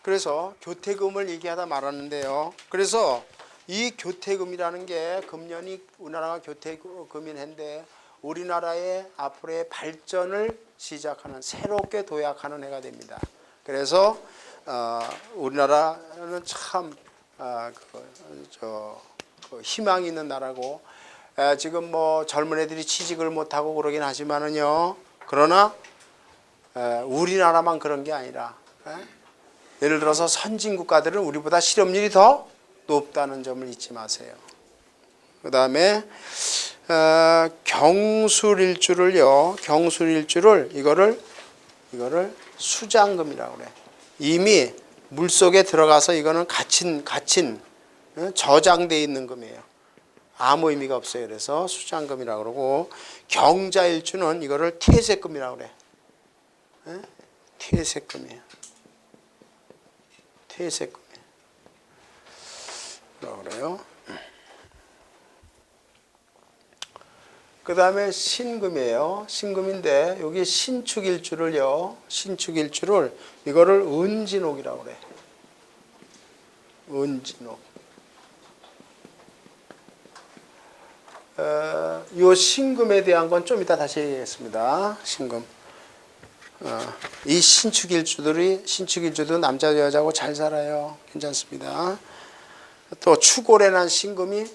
그래서 교태금을 얘기하다 말았는데요. 그래서 이 교태금이라는 게 금년이 우리나라가 교태금인해인데 우리나라의 앞으로의 발전을 시작하는 새롭게 도약하는 해가 됩니다. 그래서 우리나라는 참 희망이 있는 나라고 지금 뭐 젊은 애들이 취직을 못하고 그러긴 하지만은요. 그러나 우리나라만 그런 게 아니라 예를 들어서 선진국가들은 우리보다 실업률이 더 높다는 점을 잊지 마세요. 그 다음에 경술일주를요. 경술일주를 이거를 수장금이라고 그래. 이미 물속에 들어가서 이거는 갇힌 저장되어 있는 금이에요. 아무 의미가 없어요. 그래서 수장금이라고 그러고 경자일주는 이거를 퇴색금이라고 그래. 퇴색금이에요. 퇴색금이에요. 뭐라고 그래요? 그 다음에 신금이에요. 신금인데 여기 신축일주를요. 신축일주를 이거를 은진옥이라고 그래. 은진옥. 요 신금에 대한 건 좀 이따 다시 얘기하겠습니다. 신금. 이 신축일주도 남자 여자고 잘 살아요. 괜찮습니다. 또 추고래난 신금이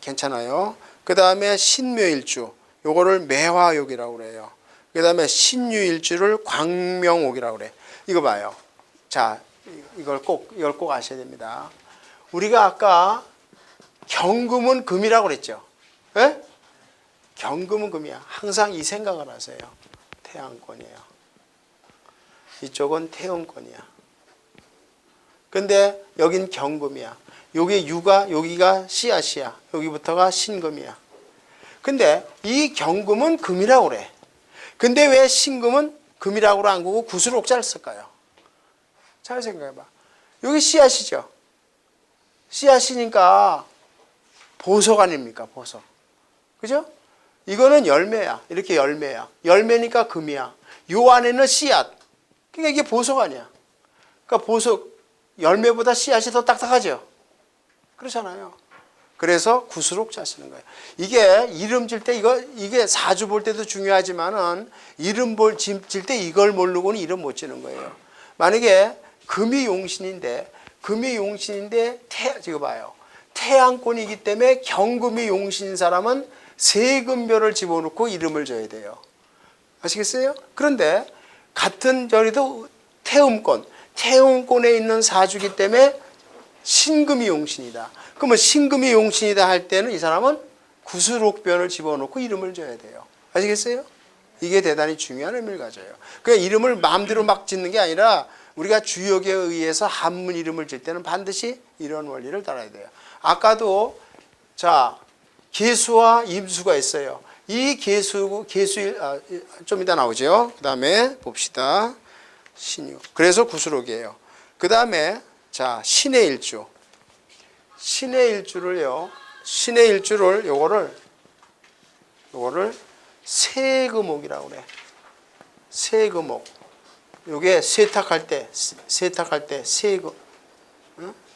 괜찮아요. 그 다음에 신묘일주, 요거를 매화옥이라고 그래요. 그 다음에 신유일주를 광명옥이라고 그래. 이거 봐요. 자, 이걸 꼭 아셔야 됩니다. 우리가 아까 경금은 금이라고 그랬죠. 예? 경금은 금이야. 항상 이 생각을 하세요. 태양권이에요. 이쪽은 태음권이야. 근데 여긴 경금이야. 여기 유가, 여기가 씨앗이야. 여기부터가 신금이야. 근데 이 경금은 금이라고 그래. 근데 왜 신금은 금이라고 안 그러고 구슬옥자를 쓸까요? 잘 생각해봐. 여기 씨앗이죠. 씨앗이니까 보석 아닙니까? 보석. 그죠? 이거는 열매야. 이렇게 열매야. 열매니까 금이야. 요 안에는 씨앗. 그러니까 이게 보석 아니야. 그러니까 보석, 열매보다 씨앗이 더 딱딱하죠? 그렇잖아요. 그래서 구슬옥자 쓰는 거예요. 이게 이름 질 때 이게 사주 볼 때도 중요하지만은 이름 질 때 이걸 모르고는 이름 못 지는 거예요. 만약에 금이 용신인데 지금 봐요. 태양권이기 때문에 경금이 용신인 사람은 세금별을 집어넣고 이름을 줘야 돼요. 아시겠어요? 그런데 같은 절에도 태음권에 있는 사주기 때문에 신금이 용신이다. 그러면 신금이 용신이다 할 때는 이 사람은 구슬옥변을 집어넣고 이름을 줘야 돼요. 아시겠어요? 이게 대단히 중요한 의미를 가져요. 그냥 이름을 마음대로 막 짓는 게 아니라 우리가 주역에 의해서 한문 이름을 질 때는 반드시 이런 원리를 따라야 돼요. 아까도 자 계수와 임수가 있어요. 이 좀 이따 나오죠. 그 다음에 봅시다. 신유. 그래서 구슬옥이에요. 그 다음에 자 신의 일주. 신의 일주를 요거를 세금옥이라고 그래. 세금옥. 요게 세탁할 때 세금.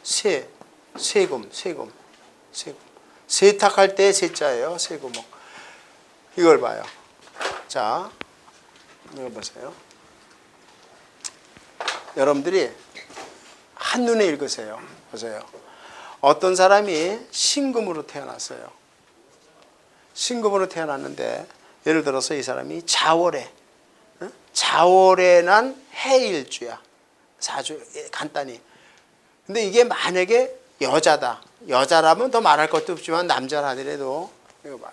세금. 세탁할 때 세자예요. 세금옥. 이걸 봐요. 자, 이거 보세요. 여러분들이 한눈에 읽으세요. 보세요. 어떤 사람이 신금으로 태어났어요. 신금으로 태어났는데 예를 들어서 이 사람이 자월에 난 해일주야. 사주 간단히. 근데 이게 만약에 여자라면 더 말할 것도 없지만 남자라 하더라도 이거 봐요.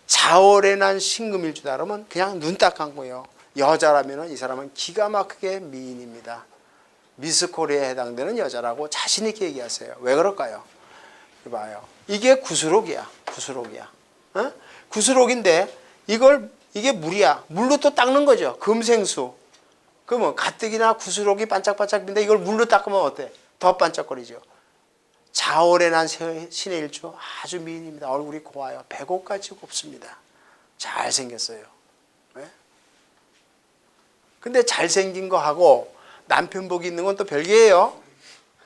자월에 난 신금일주다 그러면 그냥 눈 딱 감고요. 여자라면 이 사람은 기가 막히게 미인입니다. 미스 코리아에 해당되는 여자라고 자신 있게 얘기하세요. 왜 그럴까요? 봐요. 이게 구슬옥이야. 어? 구슬옥인데 이게 물이야. 물로 또 닦는 거죠. 금생수. 그러면 가뜩이나 구슬옥이 반짝반짝 빛는데 이걸 물로 닦으면 어때? 더 반짝거리죠. 자월에 난 신의 일주 아주 미인입니다. 얼굴이 고와요. 배꼽같이 곱습니다. 잘생겼어요. 네? 근데 잘생긴 거 하고 남편복이 있는 건 또 별개예요.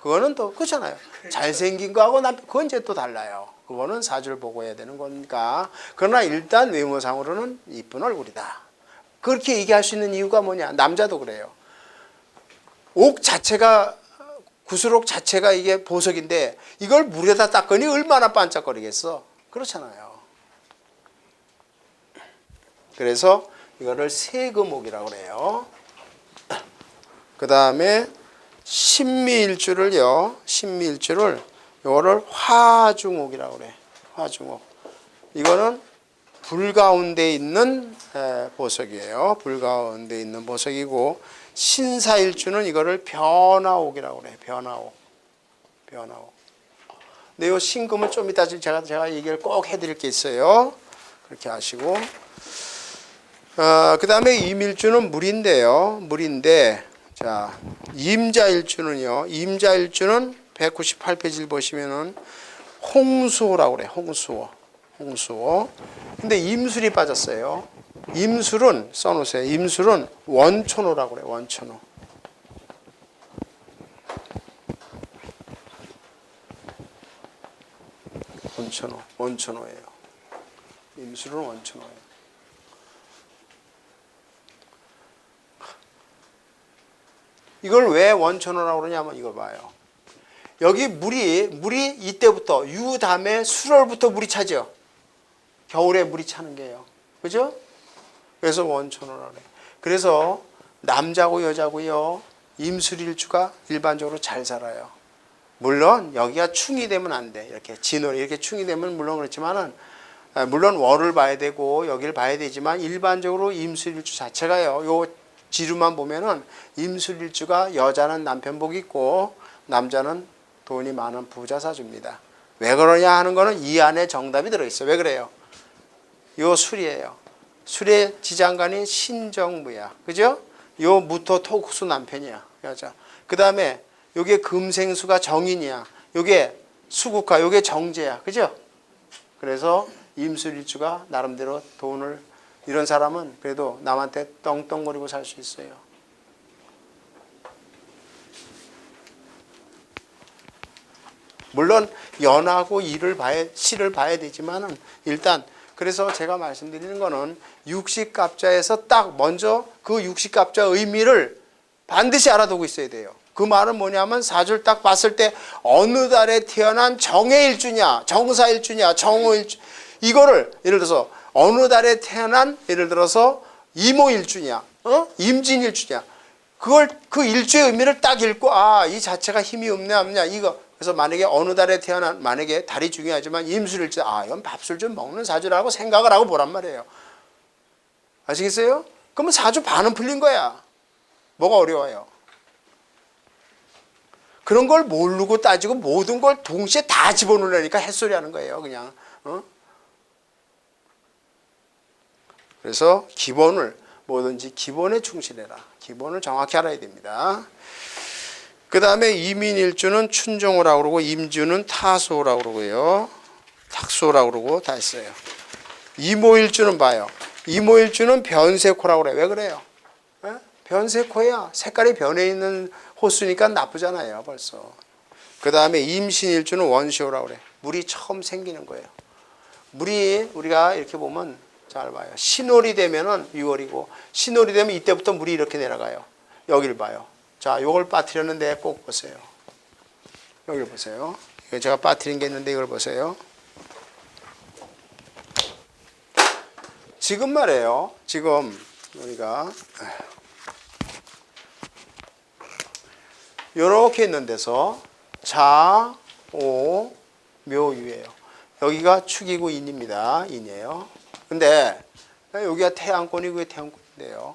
그거는 또 그렇잖아요. 잘생긴 거하고 남편 그건 이제 또 달라요. 그거는 사주를 보고 해야 되는 거니까. 그러나 일단 외모상으로는 이쁜 얼굴이다. 그렇게 얘기할 수 있는 이유가 뭐냐? 남자도 그래요. 옥 자체가 구슬옥 자체가 이게 보석인데 이걸 물에다 닦으니 얼마나 반짝거리겠어. 그렇잖아요. 그래서 이거를 세금옥이라고 그래요. 그 다음에 신미일주를요. 신미일주를 이거를 화중옥이라고 그래. 화중옥. 이거는 불 가운데 있는 보석이에요. 불 가운데 있는 보석이고 신사일주는 이거를 변화옥이라고 그래. 변화옥. 변화옥. 근데 이 신금은 좀 이따 제가 얘기를 꼭 해드릴 게 있어요. 그렇게 하시고 그 다음에 임일주는 물인데요. 물인데 자 임자일주는요. 임자일주는 198페이지를 보시면은 홍수호라고 그래. 홍수호. 홍수호. 근데 임술이 빠졌어요. 임술은 써놓으세요. 임술은 원천호라고 그래. 원천호. 원천호. 원천호예요. 임술은 원천호예요. 이걸 왜 원천호라고 그러냐면 이거 봐요. 여기 물이 이때부터 유 다음에 수월부터 물이 차죠. 겨울에 물이 차는 게요. 그죠? 그래서 원천호라고 그래. 그래서 남자고 여자고요. 임술일주가 일반적으로 잘 살아요. 물론 여기가 충이 되면 안 돼. 이렇게 진월이 이렇게 충이 되면 물론 그렇지만은 물론 월을 봐야 되고 여기를 봐야 되지만 일반적으로 임술일주 자체가요. 요 지루만 보면은 임술일주가 여자는 남편복 있고 남자는 돈이 많은 부자 사주입니다. 왜 그러냐 하는 거는 이 안에 정답이 들어있어요. 왜 그래요? 요 술이에요. 술의 지장간이 신정무야. 그죠? 요 무토 토국수 남편이야. 여자. 그 다음에 요게 금생수가 정인이야. 요게 수국화, 요게 정제야. 그죠? 그래서 임술일주가 나름대로 돈을 이런 사람은 그래도 남한테 떵떵거리고 살 수 있어요. 물론 연하고 시를 봐야 되지만은 일단 그래서 제가 말씀드리는 거는 육식갑자에서 딱 먼저 그 육식갑자 의미를 반드시 알아두고 있어야 돼요. 그 말은 뭐냐면 사주를 딱 봤을 때 어느 달에 태어난 정해일주냐, 정사일주냐, 정오일주 이거를 예를 들어서 어느 달에 태어난 예를 들어서 이모일주냐, 임진일주냐 그걸 그 일주의 의미를 딱 읽고 이 자체가 힘이 없냐 이거. 그래서 만약에 어느 달에 태어난 만약에 달이 중요하지만 임술일주 이건 밥술 좀 먹는 사주라고 생각을 하고 보란 말이에요. 아시겠어요? 그러면 사주 반은 풀린 거야. 뭐가 어려워요? 그런 걸 모르고 따지고 모든 걸 동시에 다 집어넣으려니까 햇소리 하는 거예요. 그냥. 그래서 기본을 뭐든지 기본에 충실해라. 기본을 정확히 알아야 됩니다. 그 다음에 이민일주는 춘종호라고 그러고 임주는 타수호라고 그러고요. 탁수호라고 그러고 다 있어요. 이모일주는 봐요. 이모일주는 변색호라고 그래요. 왜 그래요? 변색호야. 색깔이 변해 있는 호수니까 나쁘잖아요. 벌써. 그 다음에 임신일주는 원시호라고 그래. 물이 처음 생기는 거예요. 물이 우리가 이렇게 보면 잘 봐요. 신월이 되면은 6월이고 신월이 되면 이때부터 물이 이렇게 내려가요. 여기를 봐요. 자, 요걸 빠뜨렸는데 꼭 보세요. 여기를 보세요. 제가 빠뜨린 게 있는데 이걸 보세요. 지금 말이에요. 지금 우리가 요렇게 있는 데서 자, 오, 묘유예요. 여기가 축이고 인입니다. 인이에요. 근데 여기가 태양권이고 태양권인데요.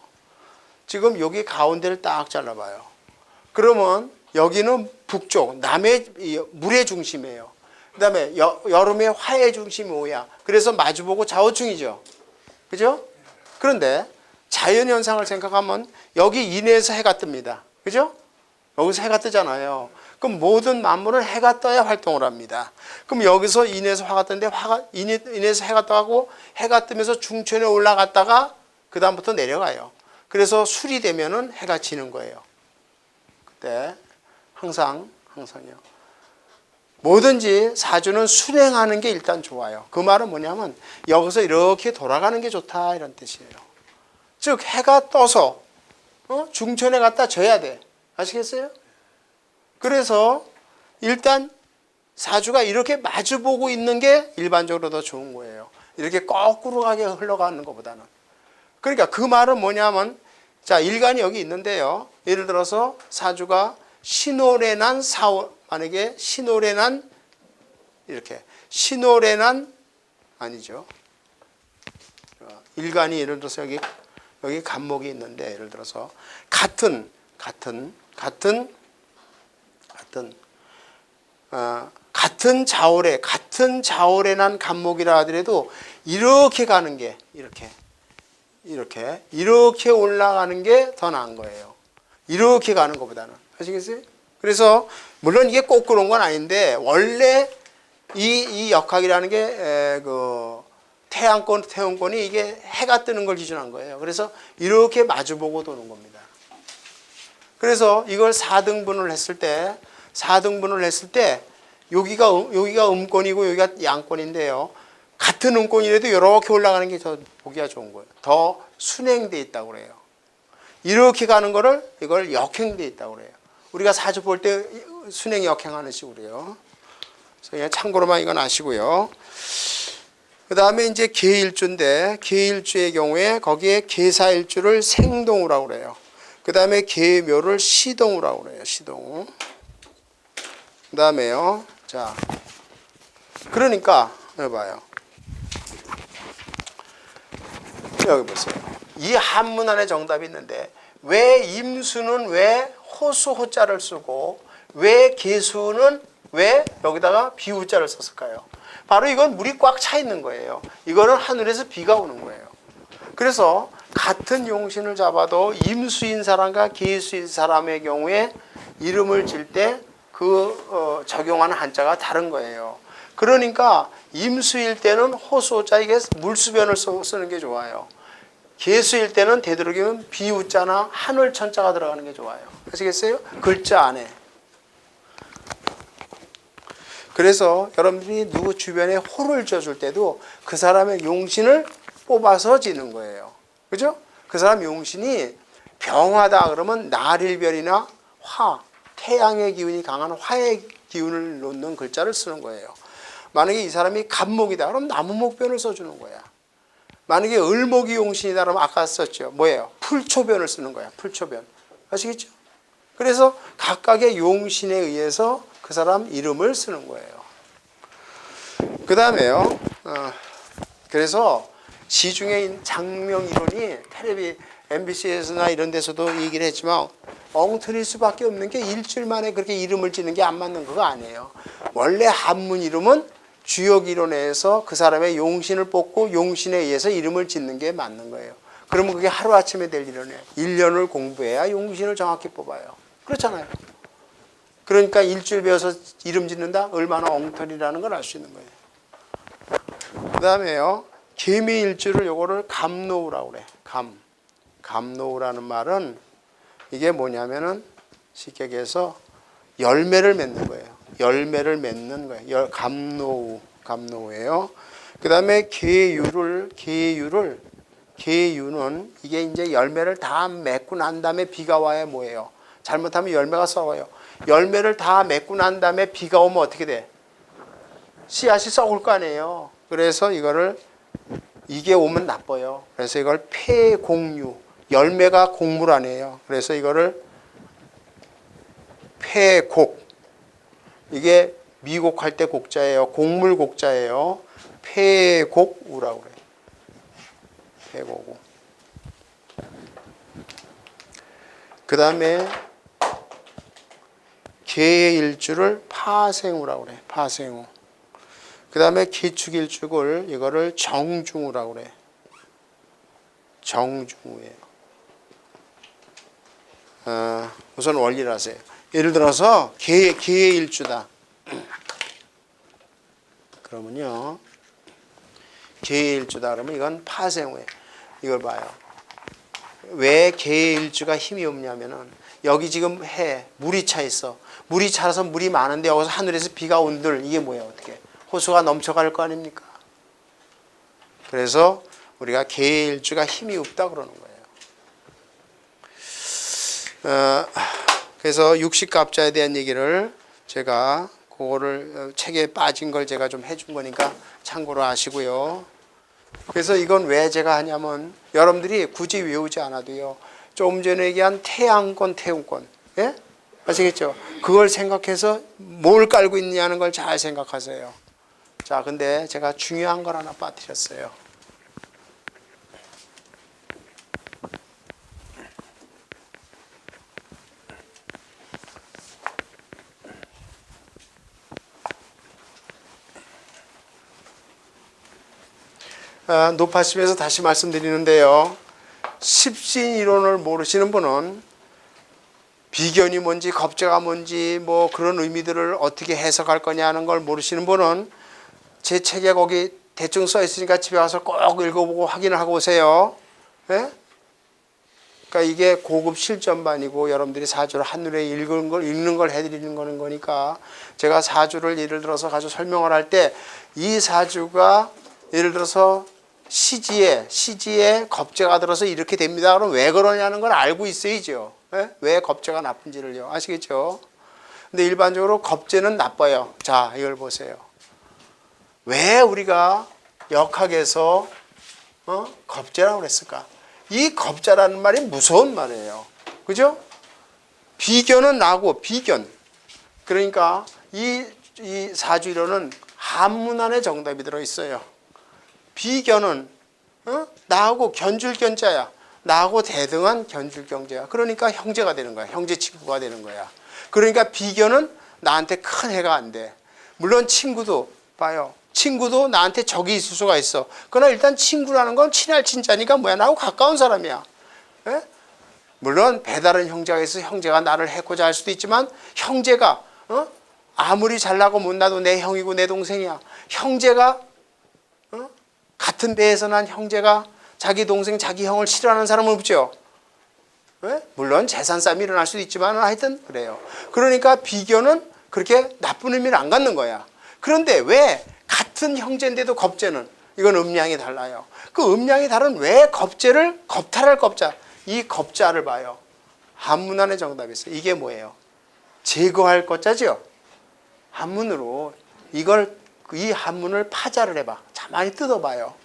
지금 여기 가운데를 딱 잘라봐요. 그러면 여기는 북쪽, 남의 물의 중심이에요. 그 다음에 여름의 화의 중심이 오야. 그래서 마주보고 좌우충이죠. 그죠? 그런데 자연현상을 생각하면 여기 인해에서 해가 뜹니다. 그죠? 여기서 해가 뜨잖아요. 그럼 모든 만물은 해가 떠야 활동을 합니다. 그럼 여기서 인해서 화가 뜨는데 인해서 해가 떠가고 해가 뜨면서 중천에 올라갔다가 그 다음부터 내려가요. 그래서 술이 되면은 해가 지는 거예요. 때 항상요. 뭐든지 사주는 순행하는 게 일단 좋아요. 그 말은 뭐냐면 여기서 이렇게 돌아가는 게 좋다 이런 뜻이에요. 즉 해가 떠서 중천에 갖다 져야 돼. 아시겠어요? 그래서 일단 사주가 이렇게 마주보고 있는 게 일반적으로 더 좋은 거예요. 이렇게 거꾸로 가게 흘러가는 것보다는. 그러니까 그 말은 뭐냐면 자, 일간이 여기 있는데요. 예를 들어서 사주가 신호래난 만약에 신호래난 이렇게 신호래난 아니죠. 일간이 예를 들어서 여기 간목이 있는데 예를 들어서 같은 자월에 난 간목이라 하더라도 이렇게 가는 게 이렇게 올라가는 게 더 나은 거예요. 이렇게 가는 것보다는. 아시겠어요? 그래서 물론 이게 꼭 그런 건 아닌데 원래 이 역학이라는 게 그 태양권이 이게 해가 뜨는 걸 기준한 거예요. 그래서 이렇게 마주보고 도는 겁니다. 그래서 이걸 4등분을 했을 때 여기가 음권이고 여기가 양권인데요. 같은 음권이라도 이렇게 올라가는 게 더 보기가 좋은 거예요. 더 순행돼 있다고 그래요. 이렇게 가는 거를 이걸 역행돼 있다고 그래요. 우리가 사주 볼 때 순행 역행하는 식으로요. 그래서 그냥 참고로만 이건 아시고요. 그 다음에 이제 계일주인데 계일주의 경우에 거기에 계사일주를 생동우라고 그래요. 그 다음에 계묘를 시동우라고 그래요. 시동. 그 다음에요. 자, 그러니까 여기 봐요. 여기 보세요. 이 한문 안에 정답이 있는데 왜 임수는 왜 호수 호자를 쓰고 왜 계수는 왜 여기다가 비우자를 썼을까요? 바로 이건 물이 꽉 차 있는 거예요. 이거는 하늘에서 비가 오는 거예요. 그래서 같은 용신을 잡아도 임수인 사람과 계수인 사람의 경우에 이름을 질 때 그 적용하는 한자가 다른 거예요. 그러니까 임수일 때는 호수자 이게 물수변을 쓰는 게 좋아요. 계수일 때는 되도록이면 비우자나 하늘천자가 들어가는 게 좋아요. 아시겠어요? 글자 안에. 그래서 여러분들이 누구 주변에 호를 지어줄 때도 그 사람의 용신을 뽑아서 지는 거예요. 그죠? 그 사람 용신이 병화다 그러면 날일별이나 화, 태양의 기운이 강한 화의 기운을 놓는 글자를 쓰는 거예요. 만약에 이 사람이 간목이다 그럼 나무목변을 써주는 거야. 만약에 을목이 용신이다 그러면 아까 썼죠. 뭐예요? 풀초변을 쓰는 거야. 풀초변. 아시겠죠? 그래서 각각의 용신에 의해서 그 사람 이름을 쓰는 거예요. 그 다음에요. 그래서 시중에 장명 이론이 텔레비 MBC에서나 이런 데서도 얘기를 했지만 엉터리일 수밖에 없는 게 일주일 만에 그렇게 이름을 짓는 게 안 맞는 거가 아니에요. 원래 한문 이름은 주역 이론에서 그 사람의 용신을 뽑고 용신에 의해서 이름을 짓는 게 맞는 거예요. 그러면 그게 하루아침에 될 일은 아니에요. 1년을 공부해야 용신을 정확히 뽑아요. 그렇잖아요. 그러니까 일주일 배워서 이름 짓는다? 얼마나 엉터리라는 걸 알 수 있는 거예요. 그 다음에요. 개미일주를 요거를 감노우라고 그래. 감노우라는 말은 이게 뭐냐면은 쉽게 얘기해서 열매를 맺는 거예요. 열매를 맺는 거예요. 감노우예요. 그 다음에 계유는 이게 이제 열매를 다 맺고 난 다음에 비가 와야 뭐예요? 잘못하면 열매가 썩어요. 열매를 다 맺고 난 다음에 비가 오면 어떻게 돼? 씨앗이 썩을 거 아니에요. 그래서 이게 오면 나빠요. 그래서 이걸 폐곡류, 열매가 곡물 아니에요. 그래서 이거를 폐곡, 이게 미곡할 때 곡자예요. 곡물 곡자예요. 폐곡우라고 그래요. 폐곡우. 그 다음에 계일주를 파생우라고 그래. 파생우. 그 다음에 기축일축을 이거를 정중우라고 그래. 정중우예요. 우선 원리를 하세요. 예를 들어서 계일주다. 그러면요. 계일주다 그러면 이건 파생우예요. 이걸 봐요. 왜 계일주가 힘이 없냐면은 여기 지금 물이 차 있어. 물이 차서 물이 많은데 여기서 하늘에서 비가 온들 이게 뭐예요? 어떻게? 호수가 넘쳐갈 거 아닙니까? 그래서 우리가 계일주가 힘이 없다 그러는 거예요. 그래서 육식갑자에 대한 얘기를 제가 그거를 책에 빠진 걸 제가 좀 해준 거니까 참고로 아시고요. 그래서 이건 왜 제가 하냐면 여러분들이 굳이 외우지 않아도요. 조금 전에 얘기한 태양권, 태음권, 예? 아시겠죠? 그걸 생각해서 뭘 깔고 있냐는 걸 잘 생각하세요. 자, 근데 제가 중요한 걸 하나 빠뜨렸어요. 노파심에서 다시 말씀드리는데요. 십신 이론을 모르시는 분은 비견이 뭔지 겁재가 뭔지 뭐 그런 의미들을 어떻게 해석할 거냐는 걸 모르시는 분은 제 책에 거기 대충 써 있으니까 집에 가서 꼭 읽어보고 확인을 하고 오세요. 네? 그러니까 이게 고급 실전반이고 여러분들이 사주를 한눈에 읽는 걸 해드리는 거니까 제가 사주를 예를 들어서 가지고 설명을 할 때 이 사주가 예를 들어서 시지에 겁재가 들어서 이렇게 됩니다. 그럼 왜 그러냐는 걸 알고 있어야죠. 네? 왜 겁재가 나쁜지를요. 아시겠죠? 근데 일반적으로 겁재는 나빠요. 자, 이걸 보세요. 왜 우리가 역학에서 겁재라고 그랬을까? 이 겁자라는 말이 무서운 말이에요. 그죠? 비견은 나고 비견. 그러니까 이 사주이론은 한문 안에 정답이 들어있어요. 비견은 나하고 견줄견자야. 나하고 대등한 견줄경제야. 그러니까 형제가 되는 거야. 형제 친구가 되는 거야. 그러니까 비견은 나한테 큰 해가 안 돼. 물론 친구도 봐요. 친구도 나한테 적이 있을 수가 있어. 그러나 일단 친구라는 건 친할 친자니까 뭐야? 나하고 가까운 사람이야. 예? 물론 배다른 형제가 있어 형제가 나를 해코자 할 수도 있지만 형제가 아무리 잘나고 못나도 내 형이고 내 동생이야. 형제가 같은 배에서 난 형제가 자기 동생, 자기 형을 싫어하는 사람은 없죠. 네? 물론 재산 싸움이 일어날 수도 있지만 하여튼 그래요. 그러니까 비견은 그렇게 나쁜 의미를 안 갖는 거야. 그런데 왜 같은 형제인데도 겁재는 이건 음량이 달라요. 그 음량이 다른 왜 겁재를 겁탈할 겁자 이 겁자를 봐요. 한문 안에 정답이 있어요. 이게 뭐예요? 제거할 것자죠. 한문으로 이 한문을 파자를 해봐. 가만히 뜯어봐요.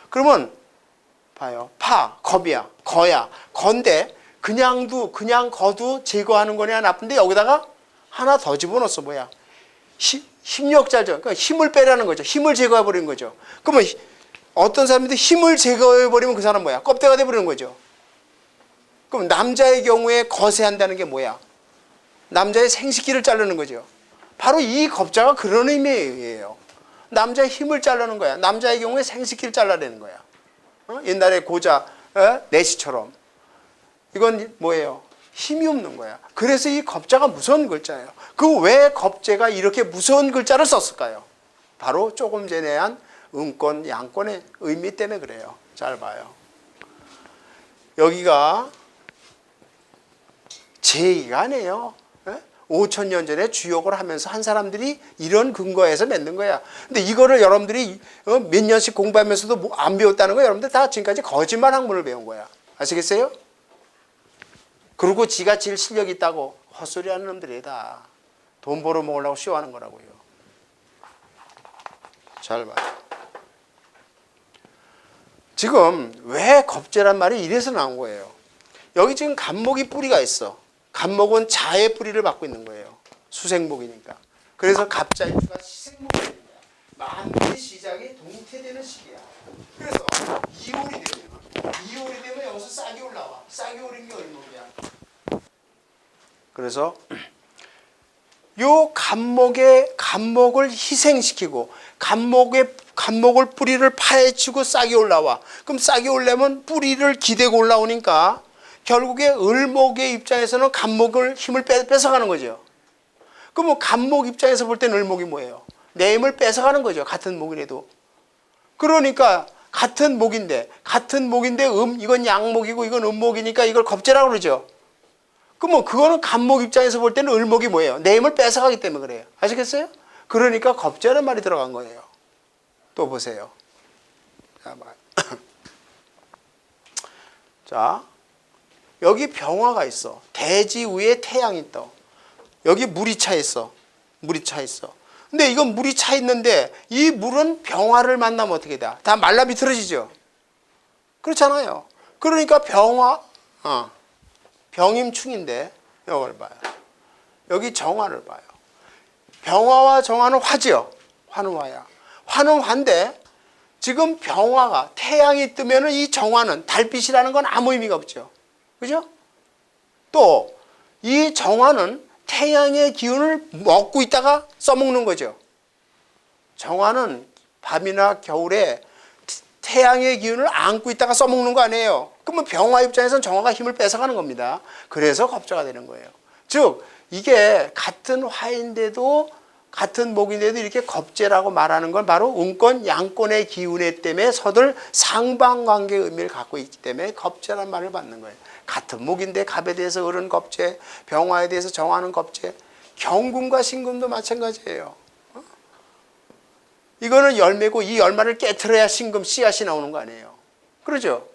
그러면 봐요. 겁이야. 거야. 건데 그냥 거도 제거하는 거냐 나쁜데 여기다가 하나 더 집어넣었어. 뭐야? 힘력자죠. 그러니까 힘을 빼라는 거죠. 힘을 제거해버리는 거죠. 그러면 어떤 사람인데 힘을 제거해버리면 그 사람 뭐야? 껍데가 돼버리는 거죠. 그럼 남자의 경우에 거세한다는 게 뭐야? 남자의 생식기를 자르는 거죠. 바로 이 겁자가 그런 의미예요. 남자의 힘을 자르는 거야. 남자의 경우에 생식기를 잘라내는 거야. 옛날에 고자 내시처럼. 이건 뭐예요? 힘이 없는 거야. 그래서 이 겁자가 무서운 글자예요. 그 왜 겁재가 이렇게 무서운 글자를 썼을까요? 바로 조금 전에 한 음권, 양권의 의미 때문에 그래요. 잘 봐요. 여기가 제2가네요. 5,000년 전에 주역을 하면서 한 사람들이 이런 근거에서 맺는 거야. 근데 이거를 여러분들이 몇 년씩 공부하면서도 안 배웠다는 거 여러분들 다 지금까지 거짓말 학문을 배운 거야. 아시겠어요? 그리고 지가 제일 실력이 있다고 헛소리 하는 놈들이 다 돈 벌어 먹으려고 쇼하는 거라고요. 잘 봐요. 지금 왜 겁재란 말이 이래서 나온 거예요. 여기 지금 간목이 뿌리가 있어. 간목은 자의 뿌리를 받고 있는 거예요. 수생목이니까. 그래서 갑자일주가 시생목이 됩니다. 만물의 시작이 동태되는 시기야. 그래서 2월이 되면 여기서 싹이 올라와. 싹이 오른 게 얼마냐. 그래서 요 간목을 희생시키고 간목을 뿌리를 파헤치고 싹이 올라와. 그럼 싹이 올라면 뿌리를 기대고 올라오니까 결국에 을목의 입장에서는 간목을 힘을 뺏어가는 거죠. 그럼 뭐 간목 입장에서 볼 때는 을목이 뭐예요? 내 힘을 뺏어가는 거죠. 같은 목이라도. 그러니까 같은 목인데 이건 양목이고 이건 음목이니까 이걸 겁재라고 그러죠. 그러면 그거는 간목 입장에서 볼 때는 을목이 뭐예요? 내 힘을 뺏어가기 때문에 그래요. 아시겠어요? 그러니까 겁재라는 말이 들어간 거예요. 또 보세요. 자, 여기 병화가 있어. 대지 위에 태양이 떠. 여기 물이 차 있어. 물이 차 있어. 근데 이건 물이 차 있는데 이 물은 병화를 만나면 어떻게 돼? 다 말라 비틀어지죠. 그렇잖아요. 그러니까 병화, 병임충인데 이걸 봐요. 여기 정화를 봐요. 병화와 정화는 화지요. 화는 화야. 화는 화인데 지금 병화가 태양이 뜨면 이 정화는 달빛이라는 건 아무 의미가 없죠. 그죠? 또 이 정화는 태양의 기운을 먹고 있다가 써먹는 거죠. 정화는 밤이나 겨울에 태양의 기운을 안고 있다가 써먹는 거 아니에요. 그러면 병화 입장에서는 정화가 힘을 뺏어가는 겁니다. 그래서 겁재가 되는 거예요. 즉 이게 같은 화인데도 같은 목인데도 이렇게 겁재라고 말하는 건 바로 운권, 양권의 기운에 때문에 서들 상반관계의 의미를 갖고 있기 때문에 겁재라는 말을 받는 거예요. 같은 목인데 갑에 대해서 을은 겁재, 병화에 대해서 정화는 겁재, 경금과 신금도 마찬가지예요. 이거는 열매고 이 열매를 깨트려야 신금 씨앗이 나오는 거 아니에요. 그러죠?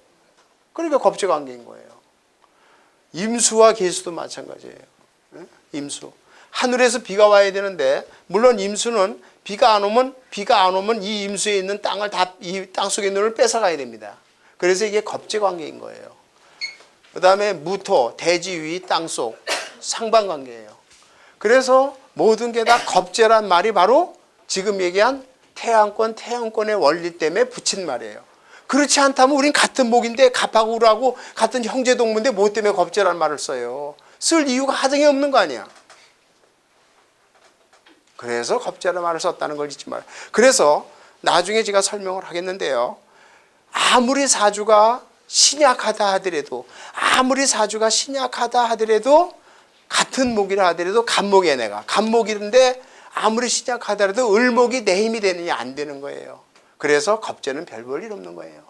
그러니까 겁재 관계인 거예요. 임수와 계수도 마찬가지예요. 임수. 하늘에서 비가 와야 되는데 물론 임수는 비가 안 오면 이 임수에 있는 땅을 다 이 땅 속에 있는 걸 뺏어가야 됩니다. 그래서 이게 겁재 관계인 거예요. 그다음에 무토, 대지 위, 땅 속 상반관계예요. 그래서 모든 게 다 겁재란 말이 바로 지금 얘기한 태양권의 원리 때문에 붙인 말이에요. 그렇지 않다면 우린 같은 목인데 갑하고 을하고 같은 형제 동무인데 뭐 때문에 겁재란 말을 써요. 쓸 이유가 하등이 없는 거 아니야. 그래서 겁재라는 말을 썼다는 걸 잊지 말아요. 그래서 나중에 제가 설명을 하겠는데요. 아무리 사주가 신약하다 하더라도 같은 목이라 하더라도 간목이야 내가. 간목인데 아무리 신약하더라도 을목이 내 힘이 되느냐 안 되는 거예요. 그래서 겁재는 별 볼 일 없는 거예요.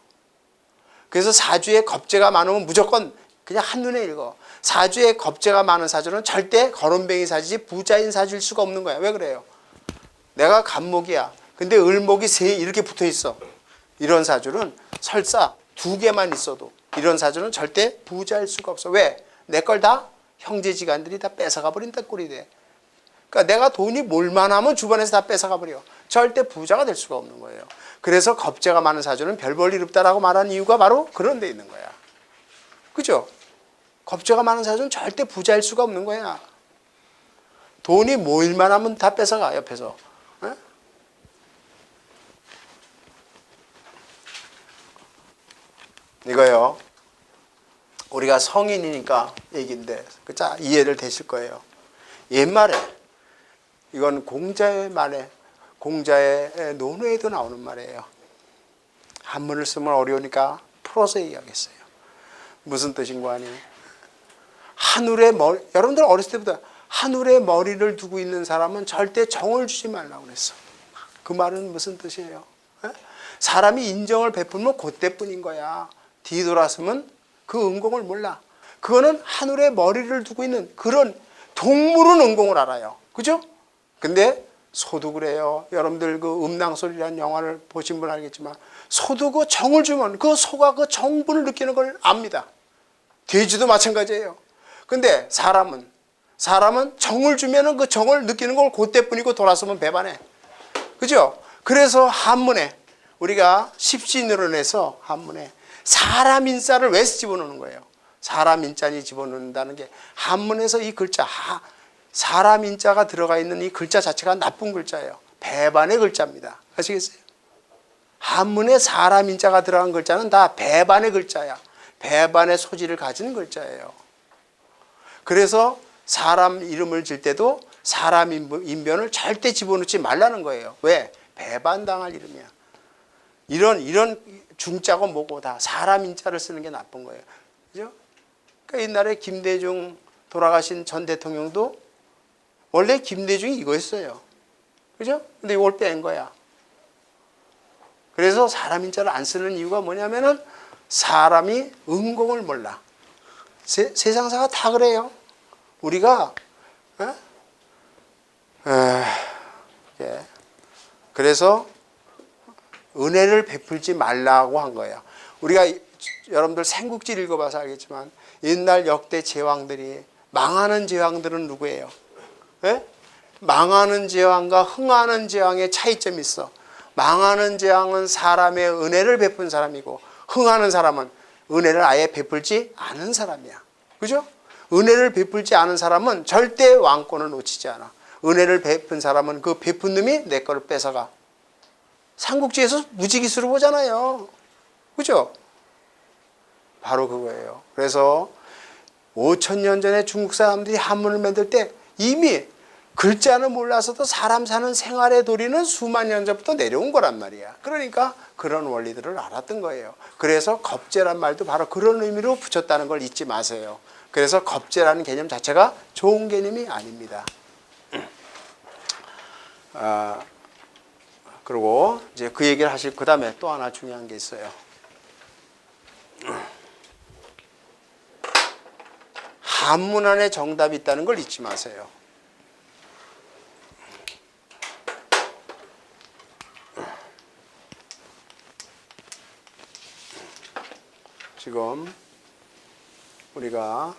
그래서 사주에 겁재가 많으면 무조건 그냥 한눈에 읽어. 사주에 겁재가 많은 사주는 절대 거론뱅이 사주지 부자인 사주일 수가 없는 거야. 왜 그래요? 내가 간목이야. 근데 을목이 이렇게 붙어 있어. 이런 사주는 설사 2개만 있어도 이런 사주는 절대 부자일 수가 없어. 왜? 내 걸 다 형제지간들이 다 뺏어가 버린다 꼴이 돼. 그러니까 내가 돈이 몰만 하면 주변에서 다 뺏어가 버려. 절대 부자가 될 수가 없는 거예요. 그래서 겁재가 많은 사주는 별 볼 일 없다라고 말하는 이유가 바로 그런 데 있는 거야. 그죠? 겁재가 많은 사주는 절대 부자일 수가 없는 거야. 돈이 모일만 하면 다 뺏어가 옆에서. 에? 이거요. 우리가 성인이니까 얘기인데 자 이해를 되실 거예요. 옛말에 이건 공자의 말에 공자의 논어에도 나오는 말이에요. 한문을 쓰면 어려우니까 풀어서 얘기하겠어요. 무슨 뜻인 거 아니에요? 하늘에 여러분들 어렸을 때부터 하늘에 머리를 두고 있는 사람은 절대 정을 주지 말라고 그랬어. 그 말은 무슨 뜻이에요? 사람이 인정을 베풀면 그때뿐인 거야. 뒤돌아서면 그 은공을 몰라. 그거는 하늘에 머리를 두고 있는 그런 동물은 은공을 알아요. 그죠? 근데 소도 그래요. 여러분들 그 음낭소리라는 영화를 보신 분 알겠지만 소도 그 정을 주면 그 소가 그 정분을 느끼는 걸 압니다. 돼지도 마찬가지예요. 근데 사람은 정을 주면은 그 정을 느끼는 걸 그때뿐이고 돌아서면 배반해. 그죠? 그래서 한문에 우리가 십신으로내서 한문에 사람 인자를 왜 집어넣는 거예요? 사람 인자니 집어넣는다는 게 한문에서 이 글자 사람 인자가 들어가 있는 이 글자 자체가 나쁜 글자예요. 배반의 글자입니다. 아시겠어요? 한문에 사람 인자가 들어간 글자는 다 배반의 글자야. 배반의 소지를 가진 글자예요. 그래서 사람 이름을 질 때도 사람 인변을 절대 집어넣지 말라는 거예요. 왜? 배반당할 이름이야. 이런 중자고 뭐고 다 사람 인자를 쓰는 게 나쁜 거예요. 그죠? 그러니까 옛날에 김대중 돌아가신 전 대통령도 원래 김대중이 이거였어요. 그죠? 근데 이걸 뺀 거야. 그래서 사람 인자를 안 쓰는 이유가 뭐냐면은 사람이 은공을 몰라. 세상사가 다 그래요. 우리가 예. 그래서 은혜를 베풀지 말라고 한 거예요. 우리가 여러분들 삼국지 읽어봐서 알겠지만 옛날 역대 제왕들이 망하는 제왕들은 누구예요? 예? 망하는 제왕과 흥하는 제왕의 차이점이 있어. 망하는 제왕은 사람의 은혜를 베푼 사람이고 흥하는 사람은 은혜를 아예 베풀지 않은 사람이야. 그죠? 은혜를 베풀지 않은 사람은 절대 왕권을 놓치지 않아. 은혜를 베푼 사람은 그 베푼 놈이 내 거를 뺏어가. 삼국지에서 무지기수로 보잖아요. 그죠? 바로 그거예요. 그래서 5,000년 전에 중국 사람들이 한문을 만들 때 이미 글자는 몰라서도 사람 사는 생활의 도리는 수만 년 전부터 내려온 거란 말이야. 그러니까 그런 원리들을 알았던 거예요. 그래서 겁제란 말도 바로 그런 의미로 붙였다는 걸 잊지 마세요. 그래서 겁제라는 개념 자체가 좋은 개념이 아닙니다. 그리고 이제 그 얘기를 하실 그 다음에 또 하나 중요한 게 있어요. 한문 안에 정답이 있다는 걸 잊지 마세요. 지금 우리가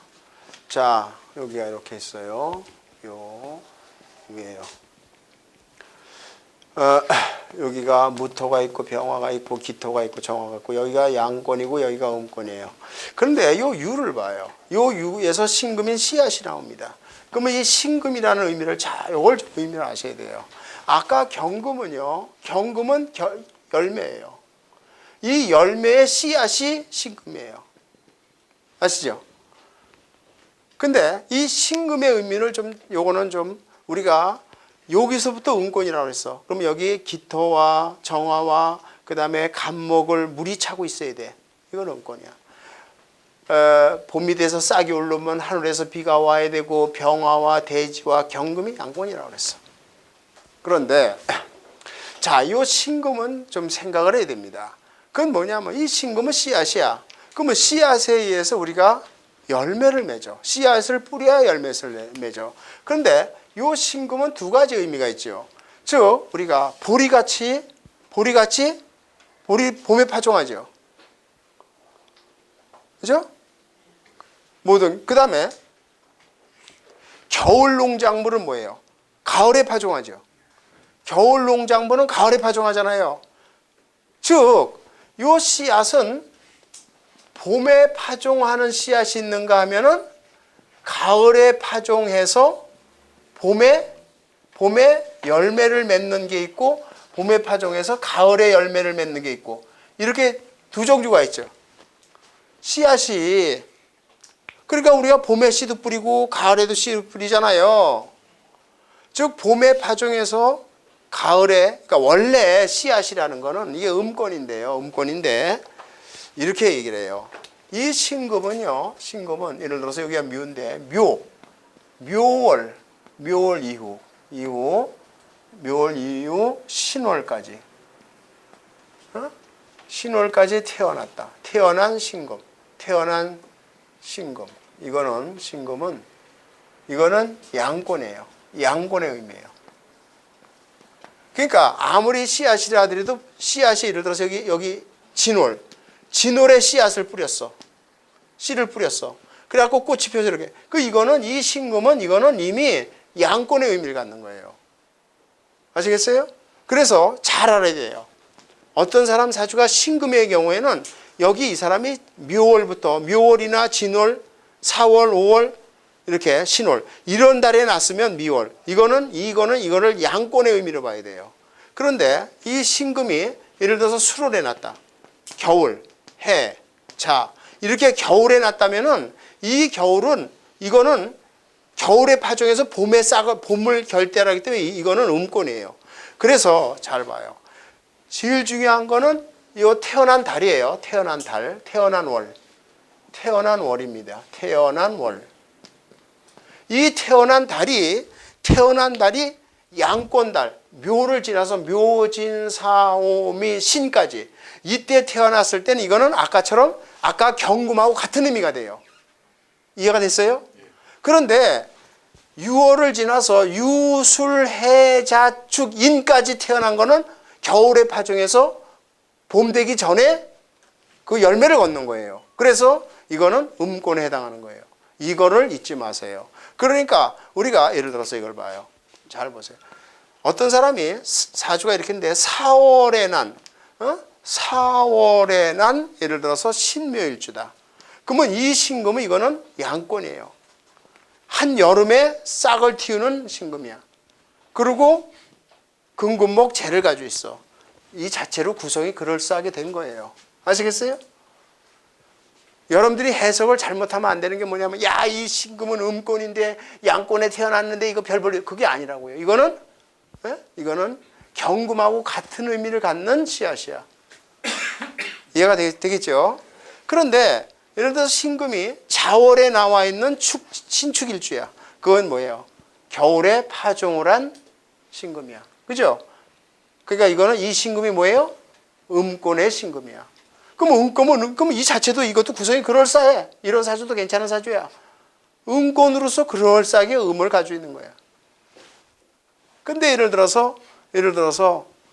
자 여기가 이렇게 있어요. 요 위에요. 여기가 무토가 있고 병화가 있고 기토가 있고 정화가 있고 여기가 양권이고 여기가 음권이에요. 그런데 요 유를 봐요. 요 유에서 신금인 씨앗이 나옵니다. 그러면 이 신금이라는 의미를 요걸 의미를 아셔야 돼요. 아까 경금은요. 경금은 열매예요. 이 열매의 씨앗이 신금이에요. 아시죠? 근데 이 신금의 의미를 요거는 좀 우리가 여기서부터 음권이라고 했어. 그럼 여기 기토와 정화와 그 다음에 간목을 물이 차고 있어야 돼. 이건 음권이야. 봄이 돼서 싹이 오르면 하늘에서 비가 와야 되고 병화와 대지와 경금이 양권이라고 그랬어. 그런데 자, 이 신금은 좀 생각을 해야 됩니다. 그건 뭐냐면 이 신금은 씨앗이야. 그러면 씨앗에 의해서 우리가 열매를 맺어. 씨앗을 뿌려야 열매를 맺어. 그런데 이 신금은 두 가지 의미가 있죠. 즉 우리가 보리같이 봄에 파종하죠. 그죠? 그 다음에 겨울 농작물은 뭐예요? 가을에 파종하죠. 겨울 농작물은 가을에 파종하잖아요. 즉 이 씨앗은 봄에 파종하는 씨앗이 있는가 하면은 가을에 파종해서 봄에 열매를 맺는 게 있고 봄에 파종해서 가을에 열매를 맺는 게 있고 이렇게 두 종류가 있죠. 씨앗이 그러니까 우리가 봄에 씨도 뿌리고 가을에도 씨도 뿌리잖아요. 즉 봄에 파종해서 가을에 그러니까 원래 씨앗이라는 거는 이게 음권인데요. 음권인데 이렇게 얘기를 해요. 이 신금은요. 신금은 예를 들어서 여기가 묘인데 묘월 이후 신월까지 신월까지 태어났다. 태어난 신금. 이거는 신금은 이거는 양권이에요. 양권의 의미예요. 그러니까 아무리 씨앗이라 하더라도 씨앗이 예를 들어서 여기 진월에 씨앗을 뿌렸어. 씨를 뿌렸어. 그래갖고 꽃이 펴서 이렇게. 이거는 이 신금은 이거는 이미 양권의 의미를 갖는 거예요. 아시겠어요? 그래서 잘 알아야 돼요. 어떤 사람 사주가 신금의 경우에는 여기 이 사람이 묘월이나 진월, 4월, 5월 이렇게 신월 이런 달에 났으면 미월 이거를 양권의 의미로 봐야 돼요. 그런데 이 신금이 예를 들어서 수월에 났다. 겨울, 해, 자 이렇게 겨울에 났다면은 이 겨울은 이거는 겨울에 파종해서 봄을 결대하기 때문에 이거는 음권이에요. 그래서 잘 봐요. 제일 중요한 거는 이 태어난 달이에요. 태어난 달, 태어난 월입니다. 태어난 월. 이 태어난 달이 양권달, 묘를 지나서 묘진, 사오미, 신까지 이때 태어났을 때는 이거는 아까 경금하고 같은 의미가 돼요. 이해가 됐어요? 그런데 6월을 지나서 유술해자축인까지 태어난 거는 겨울의 파종에서 봄 되기 전에 그 열매를 걷는 거예요. 그래서 이거는 음권에 해당하는 거예요. 이거를 잊지 마세요. 그러니까 우리가 예를 들어서 이걸 봐요. 잘 보세요. 어떤 사람이 사주가 이렇게 있는데 4월에 난 4월에 난 예를 들어서 신묘일주다. 그러면 이 신금은 이거는 양권이에요. 한여름에 싹을 틔우는 신금이야. 그리고 금금목 재를 가지고 있어. 이 자체로 구성이 그럴싸하게 된 거예요. 아시겠어요? 여러분들이 해석을 잘못하면 안 되는 게 뭐냐면 야, 이 신금은 음권인데 양권에 태어났는데 이거 별 볼 그게 아니라고요. 이거는 경금하고 같은 의미를 갖는 씨앗이야. 이해가 되겠죠? 그런데 예를 들어서 신금이 자월에 나와 있는 신축일주야. 그건 뭐예요? 겨울에 파종을 한 신금이야. 그죠? 그러니까 이거는 이 신금이 뭐예요? 음권의 신금이야. 그럼 이 자체도 이것도 구성이 그럴싸해. 이런 사주도 괜찮은 사주야. 음권으로서 그럴싸하게 음을 가지고 있는 거야. 근데 예를 들어서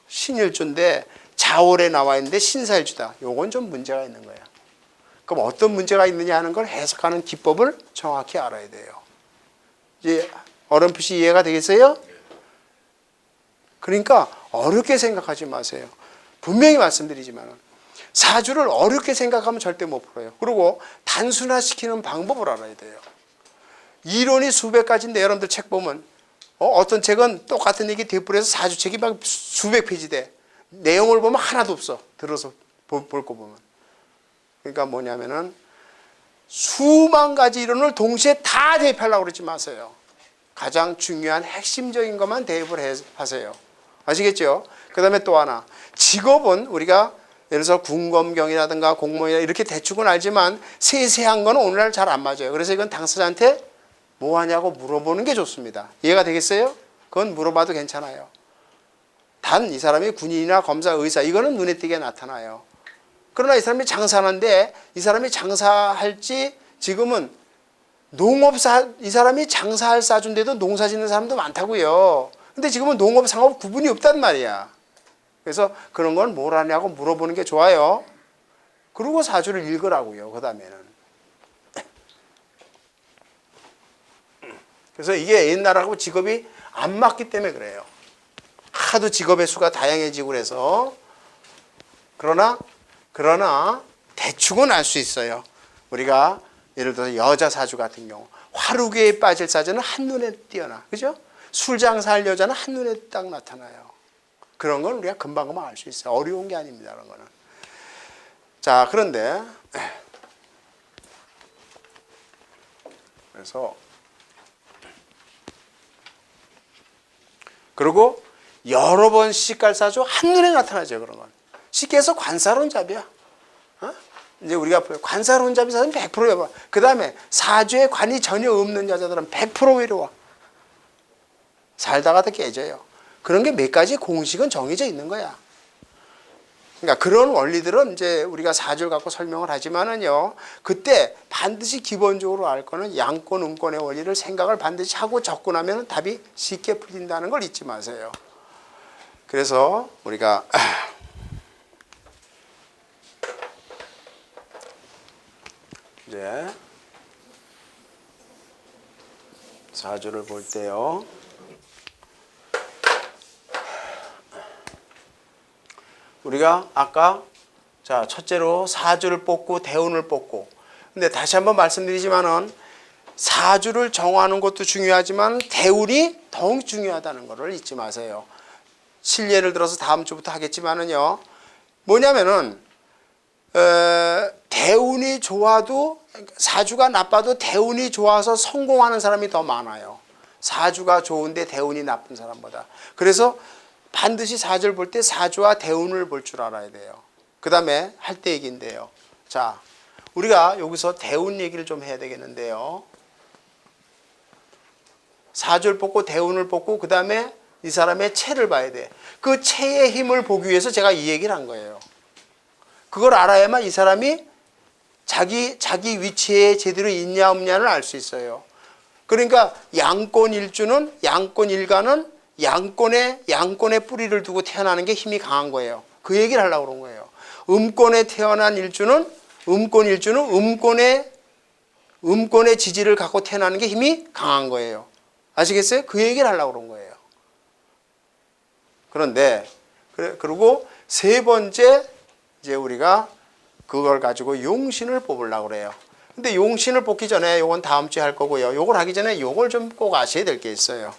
신일주인데 자월에 나와 있는데 신사일주다. 요건 좀 문제가 있는 거야. 그럼 어떤 문제가 있느냐 하는 걸 해석하는 기법을 정확히 알아야 돼요. 이제 어렴풋이 이해가 되겠어요? 그러니까 어렵게 생각하지 마세요. 분명히 말씀드리지만 사주를 어렵게 생각하면 절대 못 풀어요. 그리고 단순화시키는 방법을 알아야 돼요. 이론이 수백 가지인데 여러분들 책 보면 어떤 책은 똑같은 얘기 뒷부분에서 사주책이 막 수백 페이지 돼. 내용을 보면 하나도 없어. 들어서 볼 거 보면. 그러니까 뭐냐면은 수만 가지 이론을 동시에 다 대입하려고 그러지 마세요. 가장 중요한 핵심적인 것만 대입을 하세요. 아시겠죠? 그 다음에 또 하나. 직업은 우리가 예를 들어서 군검경이라든가 공무원이라 이렇게 대충은 알지만 세세한 건 오늘날 잘 안 맞아요. 그래서 이건 당사자한테 뭐 하냐고 물어보는 게 좋습니다. 이해가 되겠어요? 그건 물어봐도 괜찮아요. 단 이 사람이 군인이나 검사, 의사 이거는 눈에 띄게 나타나요. 그러나 이 사람이 장사하는데 이 사람이 장사할지 지금은 이 사람이 장사할 사주인데도 농사 짓는 사람도 많다고요. 근데 지금은 농업, 상업 구분이 없단 말이야. 그래서 그런 건 뭘 하냐고 물어보는 게 좋아요. 그리고 사주를 읽으라고요. 그 다음에는. 그래서 이게 옛날하고 직업이 안 맞기 때문에 그래요. 하도 직업의 수가 다양해지고 그래서. 그러나 대충은 알 수 있어요. 우리가 예를 들어서 여자 사주 같은 경우 화루계에 빠질 사주는 한눈에 띄어나. 그죠? 술 장사할 여자는 한눈에 딱 나타나요. 그런 건 우리가 금방 알 수 있어요. 어려운 게 아닙니다. 그런 거는. 자, 그런데 그래서 그리고 여러 번 시집갈 사주 한눈에 나타나죠. 그런 건. 쉽게 해서 관사론잡이야. 이제 우리가 관사론잡이 사주는 100% 외로워. 그 다음에 사주에 관이 전혀 없는 여자들은 100% 외로워. 살다가도 깨져요. 그런 게 몇 가지 공식은 정해져 있는 거야. 그러니까 그런 원리들은 이제 우리가 사주를 갖고 설명을 하지만은요, 그때 반드시 기본적으로 알 거는 양권, 음권의 원리를 생각을 반드시 하고 접근하면 답이 쉽게 풀린다는 걸 잊지 마세요. 그래서 우리가 이제 사주를 볼 때요. 우리가 아까 자 첫째로 사주를 뽑고 대운을 뽑고, 근데 다시 한번 말씀드리지만은 사주를 정하는 것도 중요하지만 대운이 더욱 중요하다는 것을 잊지 마세요. 실례를 들어서 다음 주부터 하겠지만은요, 뭐냐면은 대운이 좋아도, 사주가 나빠도 대운이 좋아서 성공하는 사람이 더 많아요. 사주가 좋은데 대운이 나쁜 사람보다. 그래서 반드시 사주를 볼 때 사주와 대운을 볼 줄 알아야 돼요. 그 다음에 할 때 얘기인데요. 자, 우리가 여기서 대운 얘기를 좀 해야 되겠는데요. 사주를 뽑고 대운을 뽑고 그 다음에 이 사람의 체를 봐야 돼. 그 체의 힘을 보기 위해서 제가 이 얘기를 한 거예요. 그걸 알아야만 이 사람이 자기 위치에 제대로 있냐 없냐를 알 수 있어요. 그러니까 양권 일주는 양권 일가는 양권에 뿌리를 두고 태어나는 게 힘이 강한 거예요. 그 얘기를 하려고 그런 거예요. 음권에 태어난 일주는 음권의 지지를 갖고 태어나는 게 힘이 강한 거예요. 아시겠어요? 그 얘기를 하려고 그런 거예요. 그런데 그리고 세 번째 이제 우리가 그걸 가지고 용신을 뽑으려고 그래요. 근데 용신을 뽑기 전에 요건 다음 주에 할 거고요. 요걸 하기 전에 요걸 좀 꼭 아셔야 될 게 있어요.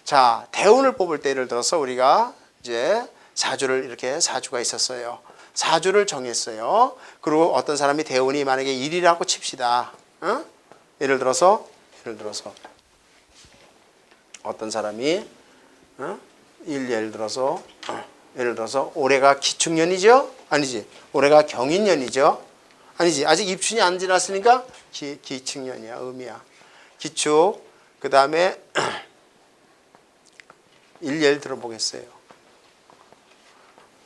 자, 대운을 뽑을 때 예를 들어서 우리가 이제 사주가 있었어요. 사주를 정했어요. 그리고 어떤 사람이 대운이 만약에 1이라고 칩시다. 어? 예를 들어서 어떤 사람이 예를 들어서 올해가 기축년이죠? 아니지. 올해가 경인년이죠? 아니지. 아직 입춘이 안 지났으니까 기축년이야. 음이야. 기축. 그 다음에 일례를 들어보겠어요.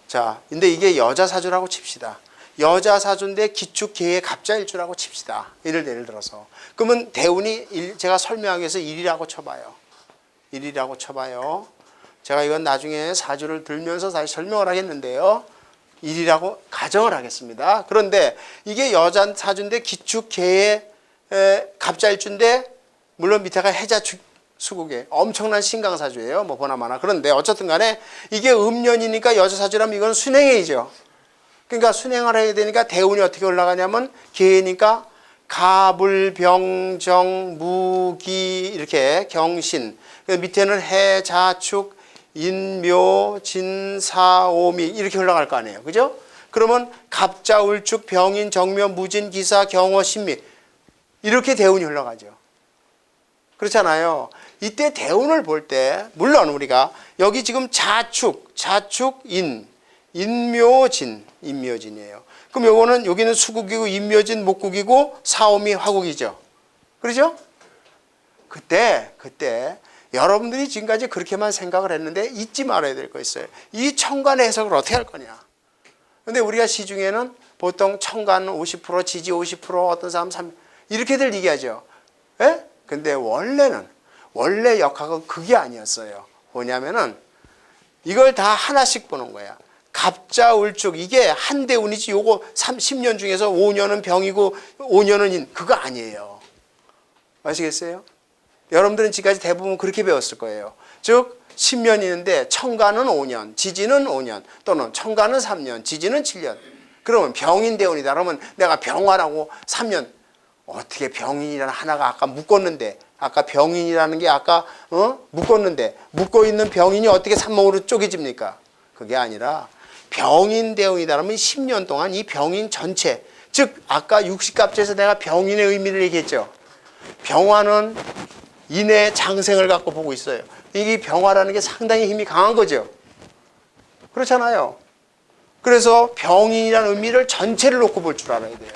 자, 근데 이게 여자 사주라고 칩시다. 여자 사주인데 기축계의 갑자일주라고 칩시다. 예를 들어서. 그러면 대운이 제가 설명하기 위해서 1이라고 쳐봐요. 1이라고 쳐봐요. 제가 이건 나중에 사주를 들면서 다시 설명을 하겠는데요. 1이라고 가정을 하겠습니다. 그런데 이게 여자 사주인데 기축계의 갑자일주인데 물론 밑에가 해자축 수국에 엄청난 신강사주예요. 뭐 보나마나. 그런데 어쨌든 간에 이게 음년이니까 여자 사주라면 이건 순행해이죠. 그러니까 순행을 해야 되니까 대운이 어떻게 올라가냐면 계니까 갑을 병정 무기 이렇게 경신 밑에는 해 자축 인묘 진사오미 이렇게 올라갈 거 아니에요. 그죠? 그러면 갑자 울축 병인 정묘 무진 기사 경호 신미 이렇게 대운이 흘러가죠. 그렇잖아요. 이때 대운을 볼 때 물론 우리가 여기 지금 자축 인묘진이에요. 그럼 요거는 여기는 수국이고 인묘진 목국이고 사오미 화국이죠. 그렇죠? 그때 여러분들이 지금까지 그렇게만 생각을 했는데 잊지 말아야 될 거 있어요. 이 천간의 해석을 어떻게 할 거냐. 근데 우리가 시중에는 보통 천간 50% 지지 50% 어떤 사람 3 이렇게들 얘기하죠. 예? 근데 원래 역학은 그게 아니었어요. 뭐냐면은 이걸 다 하나씩 보는 거야. 갑자 울축 이게 한 대운이지 요거 10년 중에서 5년은 병이고 5년은 인 그거 아니에요. 아시겠어요? 여러분들은 지금까지 대부분 그렇게 배웠을 거예요. 즉 10년이 있는데 천간은 5년, 지지는 5년 또는 천간은 3년, 지지는 7년. 그러면 병인 대운이다. 그러면 내가 병화라고 3년 어떻게 병인이라는 하나가 아까 묶었는데 아까 병인이라는 게 아까 묶었는데 묶어 있는 병인이 어떻게 산몽으로 쪼개집니까? 그게 아니라 병인 대운이다 그러면 10년 동안 이 병인 전체 즉 아까 60갑자에서 내가 병인의 의미를 얘기했죠. 병화는 인의 장생을 갖고 보고 있어요. 이게 병화라는 게 상당히 힘이 강한 거죠. 그렇잖아요. 그래서 병인이라는 의미를 전체를 놓고 볼 줄 알아야 돼요.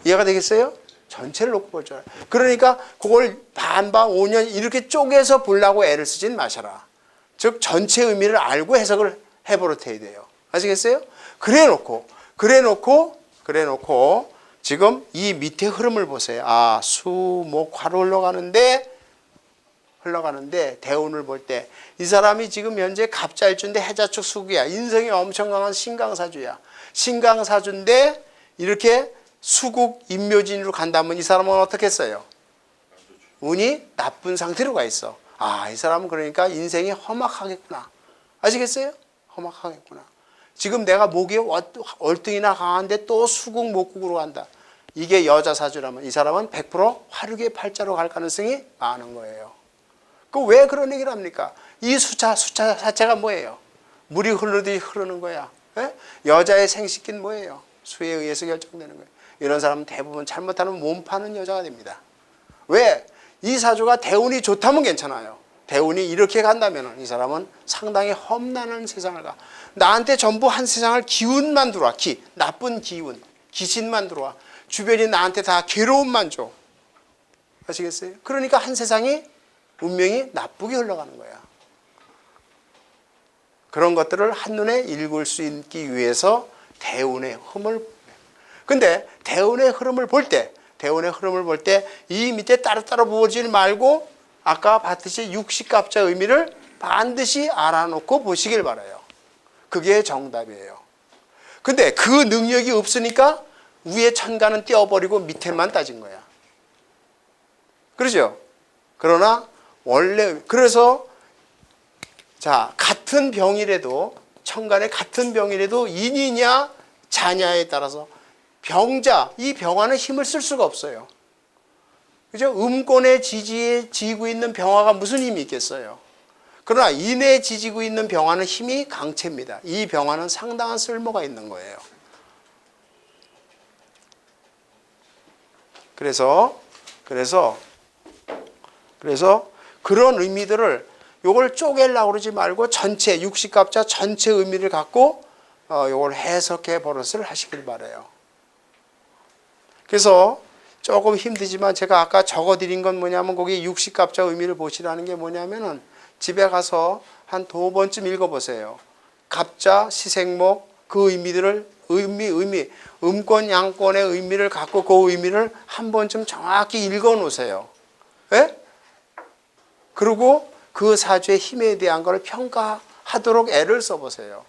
이해가 되겠어요? 전체를 놓고 볼 줄 알아요. 그러니까 그걸 반반 5년 이렇게 쪼개서 보려고 애를 쓰진 마셔라. 즉 전체 의미를 알고 해석을 해버릇해야 돼요. 아시겠어요? 그래 놓고 지금 이 밑에 흐름을 보세요. 아, 수, 목, 화로 흘러가는데 대운을 볼 때 이 사람이 지금 현재 갑자일주인데 해자축 수기야. 인성이 엄청 강한 신강사주야. 신강사주인데 이렇게 수국 인묘진으로 간다면 이 사람은 어떻겠어요? 운이 나쁜 상태로 가 있어. 아, 이 사람은 그러니까 인생이 험악하겠구나. 아시겠어요? 험악하겠구나. 지금 내가 목이 월등이나 강한데 또 수국 목국으로 간다. 이게 여자 사주라면 이 사람은 100% 화류계 팔자로 갈 가능성이 많은 거예요. 그 왜 그런 얘기를 합니까? 이 숫자 자체가 뭐예요? 물이 흐르듯이 흐르는 거야. 예? 여자의 생식기는 뭐예요? 수에 의해서 결정되는 거예요. 이런 사람은 대부분 잘못하면 몸 파는 여자가 됩니다. 왜? 이 사주가 대운이 좋다면 괜찮아요. 대운이 이렇게 간다면 이 사람은 상당히 험난한 세상을 가. 나한테 전부 한 세상을 기운만 들어와. 나쁜 기운, 귀신만 들어와. 주변이 나한테 다 괴로움만 줘. 아시겠어요? 그러니까 한 세상이 운명이 나쁘게 흘러가는 거야. 그런 것들을 한눈에 읽을 수 있기 위해서 대운의 흐름을 근데 대운의 흐름을 볼 때 대운의 흐름을 볼 때 이 밑에 따로따로 보지 말고 아까 봤듯이 육식갑자 의미를 반드시 알아놓고 보시길 바라요. 그게 정답이에요. 근데 그 능력이 없으니까 위에 천간은 떼어버리고 밑에만 따진 거야. 그러죠? 그러나 원래 그래서 자, 같은 병이라도 천간에 같은 병이라도 인이냐 자냐에 따라서 병자, 이 병화는 힘을 쓸 수가 없어요. 그죠? 음권에 지지고 있는 병화가 무슨 힘이 있겠어요? 그러나 인에 지지고 있는 병화는 힘이 강체입니다. 이 병화는 상당한 쓸모가 있는 거예요. 그래서 그런 의미들을 요걸 쪼개려고 그러지 말고 전체 육식갑자 전체 의미를 갖고 요걸 해석해 버릇을 하시길 바라요. 그래서 조금 힘들지만 제가 아까 적어드린 건 뭐냐면 거기 육식갑자 의미를 보시라는 게 뭐냐면은 집에 가서 한 2번쯤 읽어보세요. 갑자, 시생목 그 의미들을 음권, 양권의 의미를 갖고 그 의미를 한 번쯤 정확히 읽어 놓으세요. 예? 그리고 그 사주의 힘에 대한 걸 평가하도록 애를 써보세요.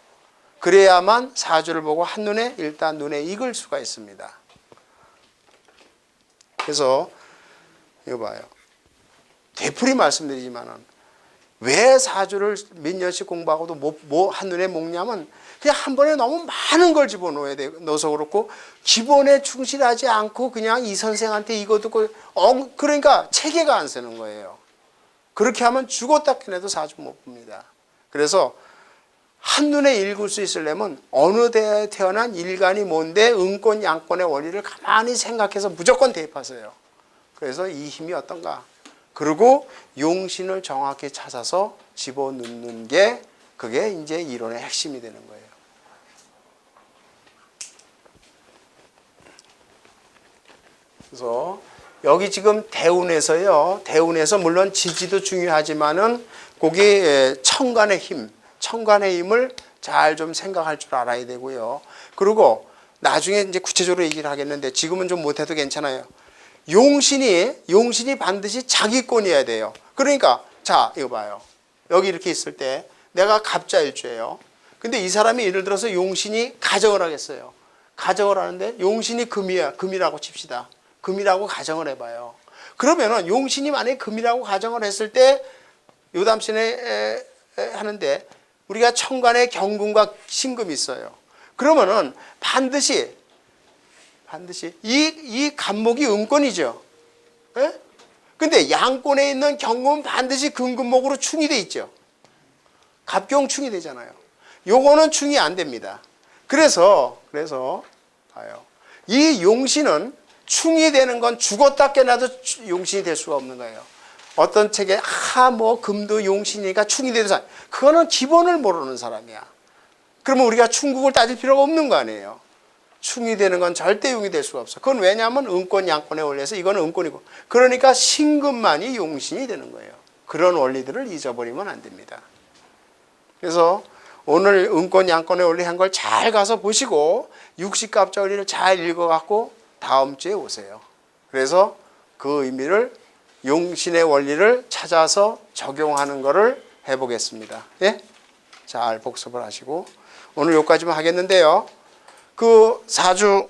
그래야만 사주를 보고 한눈에 일단 눈에 익을 수가 있습니다. 그래서 이거 봐요. 되풀이 말씀드리지만은 왜 사주를 몇 년씩 공부하고도 뭐 한눈에 먹냐면 그냥 한 번에 너무 많은 걸 집어넣어야 돼. 넣어서 그렇고 기본에 충실하지 않고 그냥 이 선생한테 이거 듣고 그러니까 체계가 안 서는 거예요. 그렇게 하면 죽었다 캐내도 사주 못 봅니다. 그래서 한눈에 읽을 수 있으려면 어느 데에 태어난 일간이 뭔데 음권 양권의 원리를 가만히 생각해서 무조건 대입하세요. 그래서 이 힘이 어떤가. 그리고 용신을 정확히 찾아서 집어넣는 게 그게 이제 이론의 핵심이 되는 거예요. 그래서 여기 지금 대운에서요. 대운에서 물론 지지도 중요하지만은 거기 천간의 힘을 잘 좀 생각할 줄 알아야 되고요. 그리고 나중에 이제 구체적으로 얘기를 하겠는데 지금은 좀 못해도 괜찮아요. 용신이 반드시 자기권이어야 돼요. 그러니까 자 이거 봐요. 여기 이렇게 있을 때 내가 갑자일주예요. 근데 이 사람이 예를 들어서 용신이 가정을 하겠어요. 가정을 하는데 용신이 금이라고 칩시다. 금이라고 가정을 해봐요. 그러면은 용신이 만약에 금이라고 가정을 했을 때 요담신에 하는데 우리가 천간에 경금과 신금이 있어요. 그러면은 반드시 이 간목이 음권이죠. 예? 근데 양권에 있는 경금은 반드시 금금목으로 충이 돼 있죠. 갑경 충이 되잖아요. 요거는 충이 안 됩니다. 그래서 봐요. 이 용신은 충이 되는 건 죽었다 깨나도 용신이 될 수가 없는 거예요. 어떤 책에 금도 용신이니까 충이 되는 사람, 그거는 기본을 모르는 사람이야. 그러면 우리가 충국을 따질 필요가 없는 거 아니에요. 충이 되는 건 절대 용이 될 수가 없어. 그건 왜냐하면 음권 양권에 올려서 이거는 음권이고, 그러니까 신금만이 용신이 되는 거예요. 그런 원리들을 잊어버리면 안 됩니다. 그래서 오늘 음권 양권에 올리한 걸 잘 가서 보시고 육식갑자 원리를 잘 읽어갖고 다음 주에 오세요. 그래서 그 의미를 용신의 원리를 찾아서 적용하는 것을 해보겠습니다. 예? 잘 복습을 하시고 오늘 여기까지만 하겠는데요. 그 사주